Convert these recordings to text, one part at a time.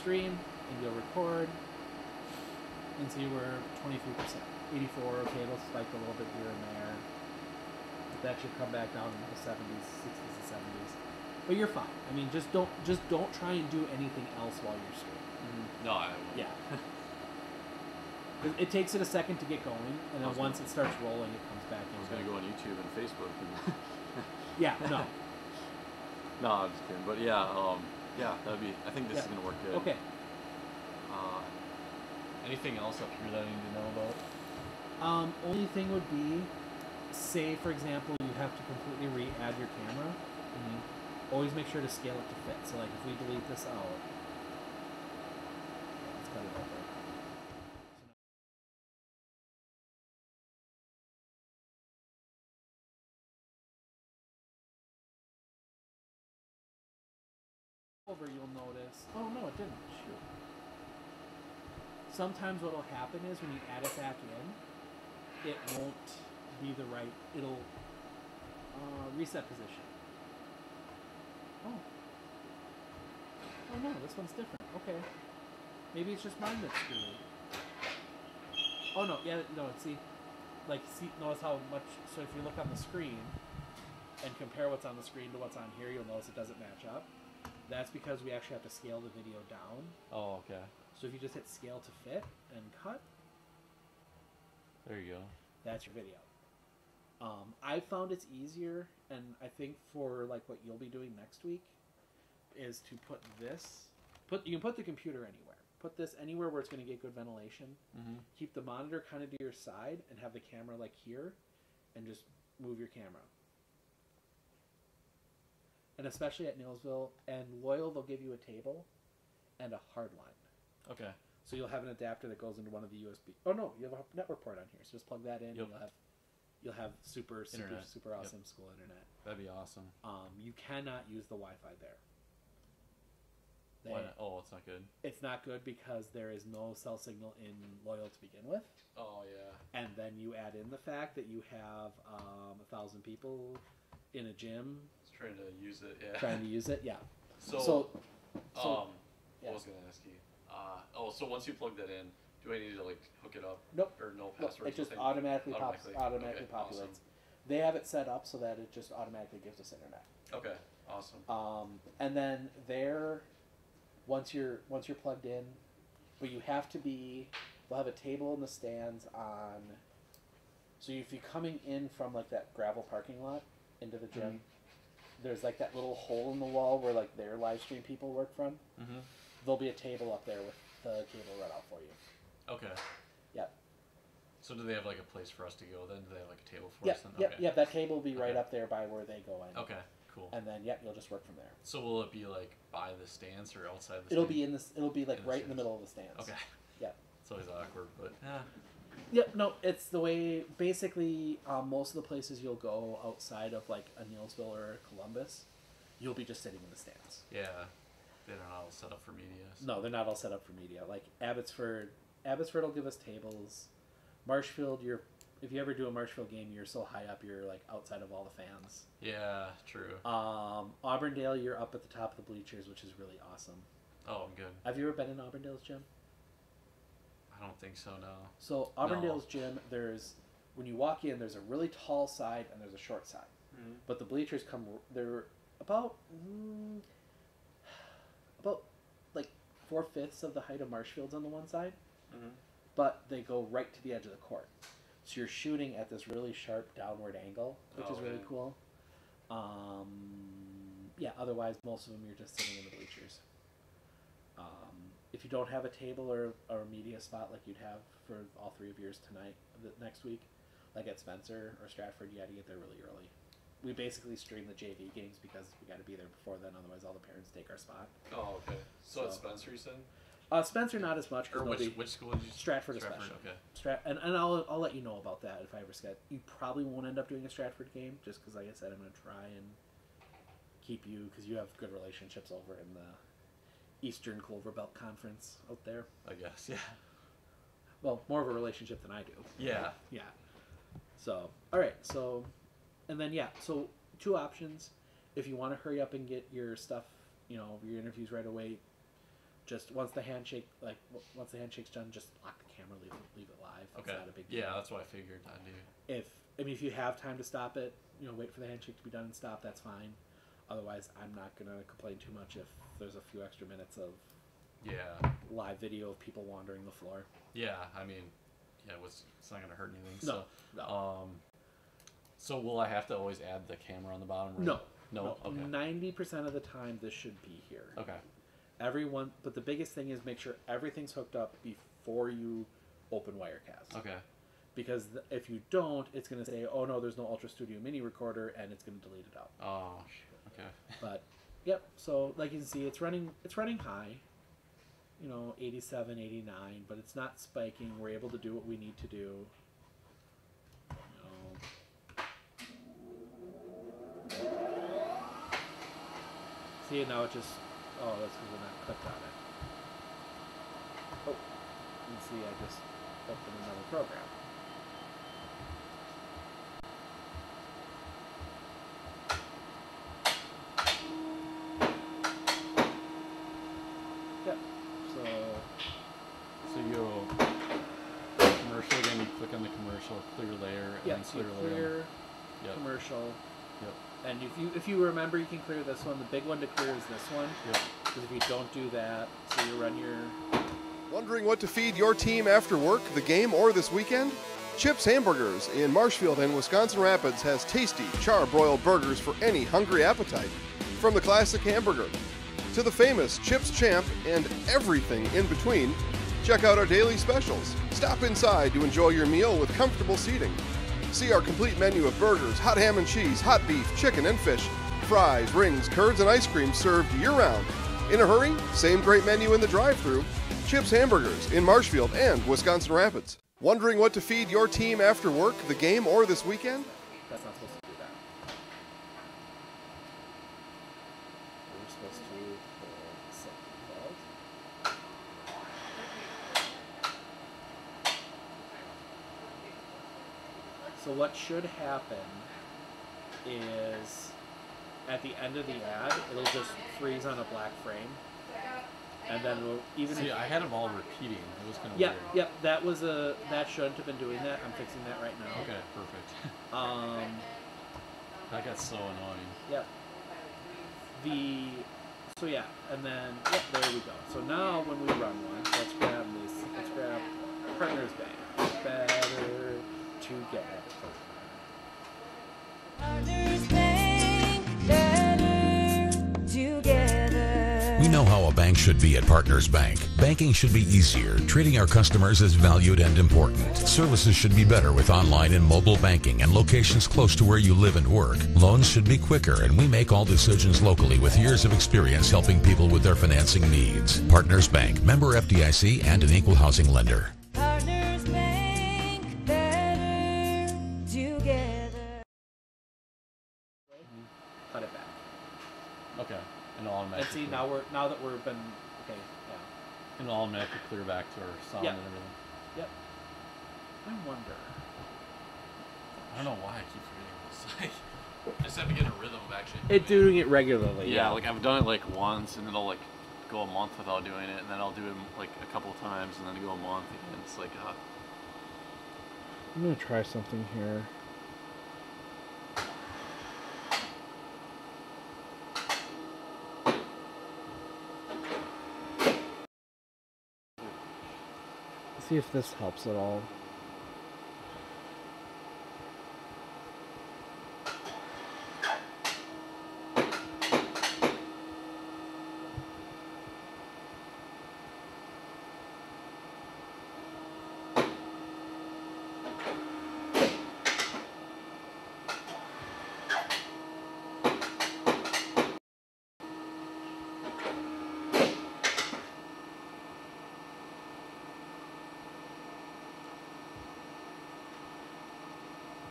screen, and you'll record, and see we're 23%. 84, okay, it'll spike a little bit here and there. But that should come back down into the 70s, 60s, and 70s. But you're fine. I mean, just don't try and do anything else while you're streaming. No, I won't. Yeah. It takes it a second to get going, and then once it starts rolling, it comes back in. I was going to go on YouTube and Facebook. And yeah, no. No, I'm just kidding. But yeah, that'd be. I think this is going to work good. Okay. Anything else up here that I need to know about? Only thing would be, say for example, you have to completely re-add your camera. Always make sure to scale it to fit. So like if we delete this out, let's cut it over. Over, you'll notice. Oh no, it didn't. Shoot. Sometimes what will happen is when you add it back in, it won't be the right. It'll reset position. Oh. Oh no, this one's different. Okay. Maybe it's just mine that's screwy. Oh no, yeah, no. See, notice how much. So if you look on the screen and compare what's on the screen to what's on here, you'll notice it doesn't match up. That's because we actually have to scale the video down. Oh, okay. So if you just hit scale to fit and cut, there you go. That's your video. I found it's easier, and I think for like what you'll be doing next week is to put this. You can put the computer anywhere. Put this anywhere where it's going to get good ventilation. Keep the monitor kind of to your side and have the camera like here, and just move your camera. And especially at Neilsville and Loyal, they'll give you a table and a hard line. Okay. So you'll have an adapter that goes into one of the USB. Oh no, you have a network port on here. So just plug that in. Yep. And you'll have super awesome school internet. That'd be awesome. You cannot use the Wi-Fi there. Why not? Oh, it's not good. It's not good because there is no cell signal in Loyal to begin with. Oh yeah. And then you add in the fact that you have 1,000 people in a gym. Trying to use it, yeah. Trying to use it, yeah. So yeah. I was gonna ask you. So once you plug that in, do I need to like hook it up? Nope. Or no password? It just automatically populates. Okay, awesome. They have it set up so that it just automatically gives us internet. Okay, awesome. And then once you're plugged in, but you have to be. They'll have a table in the stands on. So if you're coming in from like that gravel parking lot into the gym. There's like that little hole in the wall where like their live stream people work from. There'll be a table up there with the cable run out for you. Okay. Yep. So do they have like a place for us to go then? Do they have like a table for us then? Yep, that table will be right up there by where they go in. Okay, cool. And then you'll just work from there. So will it be like by the stands or outside the It'll stands? be in this. It'll be like right in the middle of the stands. Okay. Yeah. It's always awkward, but yeah. Yep, no, it's the way, basically, most of the places you'll go outside of, like, a Neilsville or a Columbus, you'll be just sitting in the stands. Yeah, they're not all set up for media. So. No, they're not all set up for media. Like, Abbotsford will give us tables. Marshfield, if you ever do a Marshfield game, you're so high up, you're, like, outside of all the fans. Yeah, true. Auburndale, you're up at the top of the bleachers, which is really awesome. Oh, I'm good. Have you ever been in Auburndale's gym? I don't think so, no. So Auburndale's gym, when you walk in, there's a really tall side and there's a short side. But the bleachers they're about like 4/5 of the height of Marshfield's on the one side. But they go right to the edge of the court. So you're shooting at this really sharp downward angle, which is really cool. Otherwise most of them you're just sitting in the bleachers. If you don't have a table or a media spot like you'd have for all three of yours next week, like at Spencer or Stratford, you got to get there really early. We basically stream the JV games because we got to be there before then, otherwise all the parents take our spot. Oh, okay. So at Spencer, you said? Spencer, not as much. Or which school did you? Stratford especially. Okay. And I'll let you know about that if I ever schedule. You probably won't end up doing a Stratford game just because, like I said, I'm going to try and keep you because you have good relationships over in the Eastern Clover Belt Conference out there. I guess, yeah. Well, more of a relationship than I do. Yeah. Yeah. So, all right. So, and then, so 2 options. If you want to hurry up and get your stuff, your interviews right away, just once the handshake's done, just lock the camera, leave it live. Okay. It's not a big deal. Yeah, that's what I figured I'd do. If you have time to stop it, wait for the handshake to be done and stop. That's fine. Otherwise, I'm not gonna complain too much if there's a few extra minutes of live video of people wandering the floor. Yeah, I mean, it's not gonna hurt anything. No. So will I have to always add the camera on the bottom? Right? No. Okay. 90% of the time, this should be here. Okay. But the biggest thing is make sure everything's hooked up before you open Wirecast. Okay. Because if you don't, it's going to say, "Oh no, there's no Ultra Studio Mini recorder," and it's going to delete it out. Oh shit. Okay. But yep. So like you can see, it's running high. 87, 89, but it's not spiking. We're able to do what we need to do. See, now it just... Oh, that's because we're not clicked on it. Oh, you can see I just opened another program. Yep, So you'll... Commercial, again, you click on the commercial, clear layer, and then clear layer. Yep. Commercial. Yep. And if you remember, you can clear this one. The big one to clear is this one. Yep. Because if you don't do that, so you run your... Wondering what to feed your team after work, the game, or this weekend? Chips Hamburgers in Marshfield and Wisconsin Rapids has tasty, char-broiled burgers for any hungry appetite. From the classic hamburger to the famous Chips Champ and everything in between, check out our daily specials. Stop inside to enjoy your meal with comfortable seating. See our complete menu of burgers, hot ham and cheese, hot beef, chicken and fish, fries, rings, curds, and ice cream served year-round. In a hurry? Same great menu in the drive-thru. Chips Hamburgers in Marshfield and Wisconsin Rapids. Wondering what to feed your team after work, the game, or this weekend? That's not supposed to do that. We're supposed to hold set default. So what should happen is at the end of the ad, it'll just freeze on a black frame. And then we'll See, I had them all repeating. It was kind of weird. weird. Yep, that shouldn't have been doing that. I'm fixing that right now. Okay, perfect. That got so annoying. Yep. And then there we go. So now when we run one, let's grab Partners Bank. Better together. Partners Bank, better together. We know how a bank should be at Partners Bank. Banking should be easier, treating our customers as valued and important. Services should be better with online and mobile banking and locations close to where you live and work. Loans should be quicker, and we make all decisions locally with years of experience helping people with their financing needs. Partners Bank, member FDIC, and an equal housing lender. Partners Bank, better together. Cut it back. Okay. And automatically. And see, now that we've been okay, yeah. And automatically clear back to our sound and everything. Yep. I wonder. I don't know why I keep forgetting this. I just have to get a rhythm of actually. Doing it regularly. Yeah, like I've done it like once, and it'll like go a month without doing it, and then I'll do it like a couple of times, and then go a month again. It's like, I'm gonna try something here. See if this helps at all.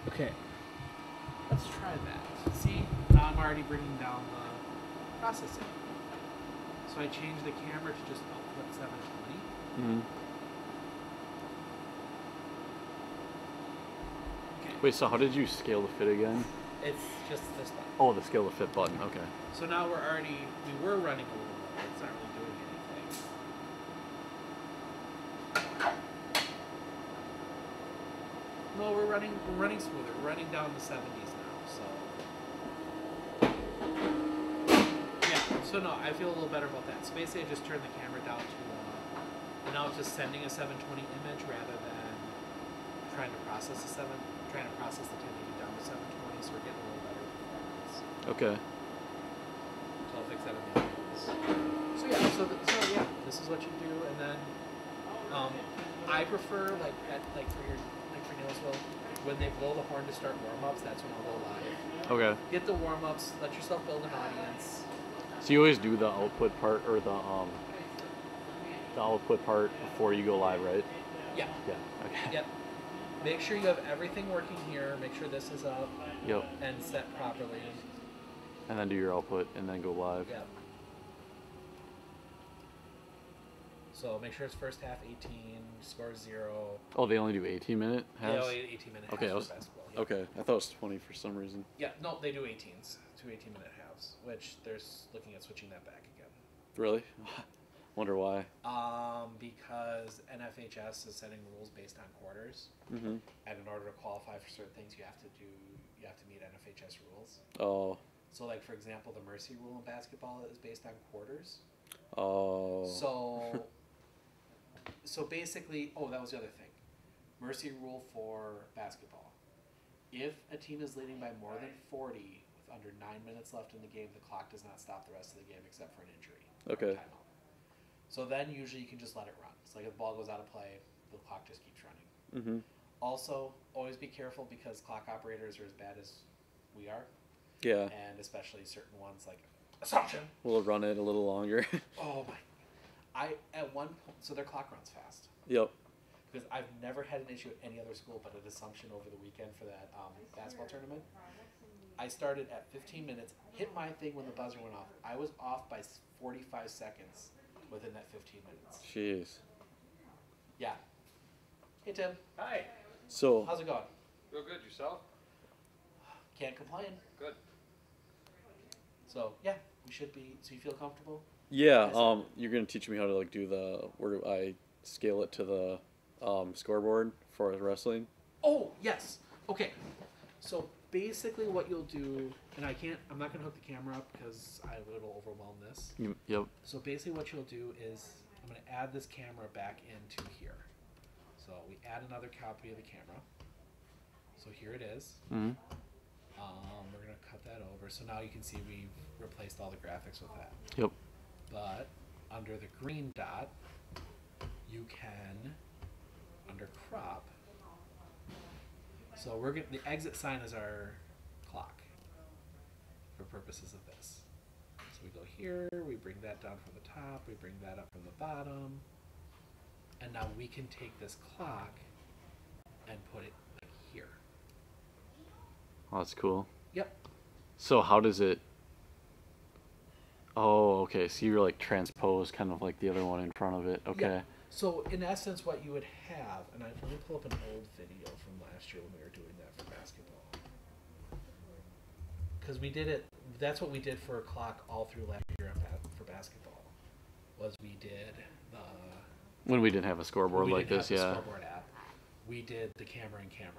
Okay, let's try that. See, now I'm already bringing down the processing. So I changed the camera to just output 720. mm-hmm. Okay. Wait, so how did you scale the fit again? It's just this button. Oh, the scale the fit button. Okay. So now we were running a little low. It's not really doing anything. well, we're running smoother. We're running down the 70s now, so yeah. So no, I feel a little better about that. So basically, I just turned the camera down to, and now it's just sending a 720 image rather than trying to process the 1080 down to 720. So we're getting a little better performance. Okay. So I'll fix that in the end. So yeah, so yeah, this is what you do, and then I prefer like for Neilsville, when they blow the horn to start warm-ups, that's when I'll go live. Okay. Get the warm-ups, let yourself build an audience. So you always do the output part or the output part before you go live, right? Yeah. Yeah. Okay. Yep. Make sure you have everything working here. Make sure this is up Yep. and set properly. And then do your output and then go live. Yep. So make sure it's first half 18, score 0. Oh, they only do 18-minute halves? Yeah, only 18-minute Okay, halves for basketball. Yeah. Okay, I thought it was 20 for some reason. Yeah, no, they do 18s, 2 18-minute halves, which they're looking at switching that back again. Really? Wonder why. Because NFHS is setting rules based on quarters, Mm-hmm. and in order to qualify for certain things, you have to meet NFHS rules. Oh. So, like for example, the mercy rule in basketball is based on quarters. Oh. So basically, that was the other thing. Mercy rule for basketball. If a team is leading by more than 40 with under 9 minutes left in the game, the clock does not stop the rest of the game except for an injury. Or a Okay. timeout. So then usually you can just let it run. It's like if the ball goes out of play, the clock just keeps running. Mm-hmm. Also, always be careful because clock operators are as bad as we are, Yeah. and especially certain ones like Assumption. We'll run it a little longer. Oh my! At one point, so their clock runs fast. Yep. Because I've never had an issue at any other school but at Assumption over the weekend for that basketball tournament. I started at 15 minutes, hit my thing when the buzzer went off. I was off by 45 seconds within that 15 minutes. Jeez. Yeah. Hey Tim, Hi. So, how's it going? Real good. Yourself? Can't complain. Good. So yeah, we should be. So you feel comfortable? yeah, you're going to teach me how to, like, do where do I scale it to the scoreboard for wrestling? Oh yes. Okay. So basically, what you'll do, and I'm not gonna hook the camera up because it'll overwhelm this. Yep. So basically, what you'll do is I'm gonna add this camera back into here. So we add another copy of the camera. So here it is. Mm-hmm. We're gonna cut that over. So now you can see we've replaced all the graphics with that. Yep. But under the green dot, you can, under crop. So the exit sign is our clock for purposes of this. So we go here, we bring that down from the top, we bring that up from the bottom, and now we can take this clock and put it like here. Oh, that's cool. Yep. So how does it... Oh, okay. So you're, like, transpose kind of like the other one in front of it. Okay. Yeah. So in essence, what you would have, and let me pull up an old video from last year when we were doing that for basketball. Because we did it, that's what we did for a clock all through last year for basketball. Was we did the... When we didn't have a scoreboard we like didn't this, have the yeah. scoreboard app. We did the camera in camera.